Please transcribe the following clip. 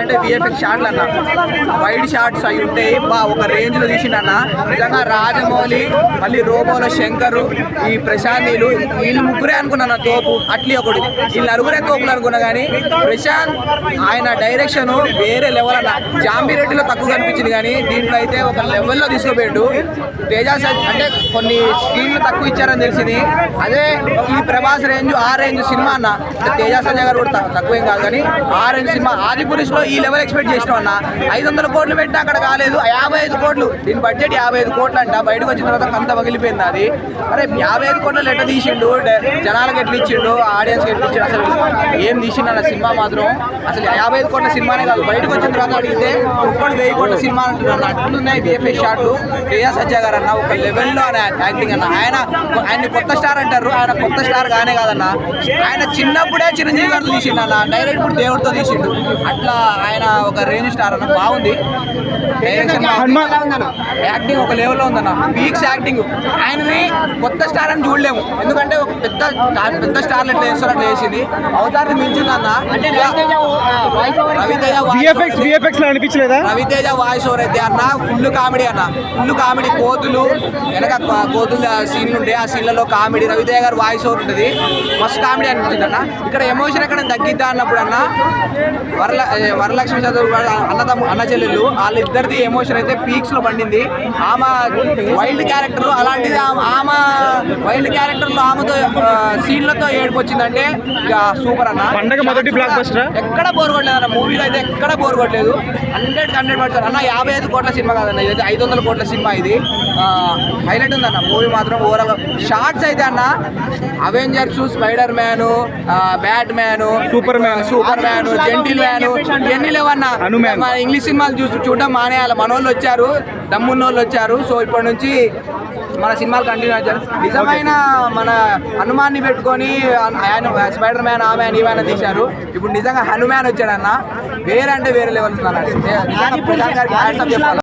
అంటే విఎఫ్ఎక్స్ షాట్లు అన్న, వైడ్ షాట్స్ అవి ఉంటాయి. ఒక రేంజ్ లో తీసిండన్న. నిజంగా రాజమౌళి, మళ్ళీ రోబోలో శంకరు, ఈ ప్రశాంత్, వీళ్ళు ముగ్గురే అనుకున్నాను తోపు. అట్లీ ఒకడు, వీళ్ళు నలుగురే తోపులు అనుకున్నా. కానీ ప్రశాంత్ ఆయన డైరెక్షన్ వేరే లెవెల్ అన్న. జాంబిరెడ్డిలో తక్కువ కనిపించింది కానీ దీంట్లో అయితే ఒక లెవెల్లో తీసుకుపోయాడు. తేజాస్ అంటే కొన్ని స్క్రీన్లు తక్కువ ఇచ్చారని తెలిసింది. అదే ఈ ప్రభాస్ రేంజ్, ఆ రేంజ్ సినిమా అన్న. తేజ సంజయ్ గారు కూడా తక్కువేం కాదు కానీ ఆ రేంజ్ సినిమా. ఆదిపురుషులో ఈ లెవెల్ ఎక్స్పెక్ట్ చేసినాం అన్న. 500 కోట్లు పెట్టినా అక్కడ కాలేదు. 55 కోట్లు, దీని బడ్జెట్ 55 కోట్లు అంట. బయటకు వచ్చిన తర్వాత అంత పగిలిపోయింది అది. అరే 55 కోట్లు ఎట్లా తీసిండు, జనాలకు ఎట్లా ఇచ్చిండు, ఆడియన్స్కి ఎట్లా ఇచ్చిండు, అసలు ఏం తీసిండు అన్న. సినిమా మాత్రం అసలు 55 కోట్ల సినిమానే కాదు. బయటకు వచ్చిన తర్వాత అడిగితే 1000 కోట్ల సినిమా అంటున్నాను. అట్లున్నాయి విఎఫ్ఎక్స్ షాట్లు. తేజ సంజయ్ గారు అన్న ఒక లెవెల్లో యాక్టింగ్ అన్న. ఆయన కొత్త స్టార్ అంటారు, ఆయన కొత్త స్టార్ కానే కాదన్న. ఆయన చిన్నప్పుడే చిరంజీవి గారితో తీసిండు అన్న. డైరెక్ట్ ఇప్పుడు దేవుడితో తీసిండు. అట్లా ఆయన ఒక రేంజ్ స్టార్ అన్న. బాగుంది డైరెక్షన్, యాక్టింగ్ ఒక లెవెల్లో ఉందన్న. Peaks acting. ఆయనని కొత్త స్టార్ అని చూడలేము, ఎందుకంటే ఒక పెద్ద స్టార్లు ఎట్లా చేస్తారు అట్లా చేసింది. అవతారాన్ని మించిందన్న. రవితేజ వాయిస్ ఓవర్ అయితే అన్న ఫుల్ కామెడీ అన్న. Full comedy. కోతులు వెనక కోతుల సీన్లు ఉంటాయి, ఆ సీన్లలో కామెడీ. రవితేజ గారు వాయిస్ ఓవర్ ఉంటుంది, మస్తు కామెడీ అనిపించింది అన్న. ఇక్కడ ఎమోషన్ ఎక్కడ తగ్గిద్దా అన్నప్పుడు అన్న వరలక్ష్మి చదువు అన్న చెల్లెళ్ళు వాళ్ళిద్దరిది ఎమోషన్ అయితే పీక్స్ లో పండింది. ఆమె వైల్డ్ క్యారెక్టర్ అలాంటిది. ఆమె వైల్డ్ క్యారెక్టర్ లో ఆమెతో సీన్లతో ఏడుపు వచ్చిందంటే ఇక సూపర్ అన్న. పండగ మొదటి బ్లాక్ బస్టర్. ఎక్కడ బోర్ కొట్టలేదు అన్న. మూవీలో అయితే ఎక్కడ బోర్ కొట్టలేదు. 100% అన్న. 55 కోట్ల సినిమా కాదన్న, ఇది 500 కోట్ల సినిమా. ఇది హైలైట్ ఉందన్న మూవీ మాత్రం. ఓవరాల్ షార్ట్స్ అయితే అన్న Avengers, spider man, bat man, super man, gentle man, ఇవన్నీ లేవన్నా. మన ఇంగ్లీష్ సినిమాలు చూడడం మానేయాలి. మనోళ్ళు వచ్చారు, దమ్మున్నోళ్ళు వచ్చారు. సో ఇప్పటి నుంచి మన సినిమాలు కంటిన్యూ అవుతారు. నిజమైన మన హనుమాన్ని పెట్టుకొని స్పైడర్ మ్యాన్, ఆ మ్యాన్, ఈ మ్యాన్ తీశారు. ఇప్పుడు నిజంగా హనుమాన్ వచ్చాడన్న. వేరే అంటే వేరే లెవెల్స్.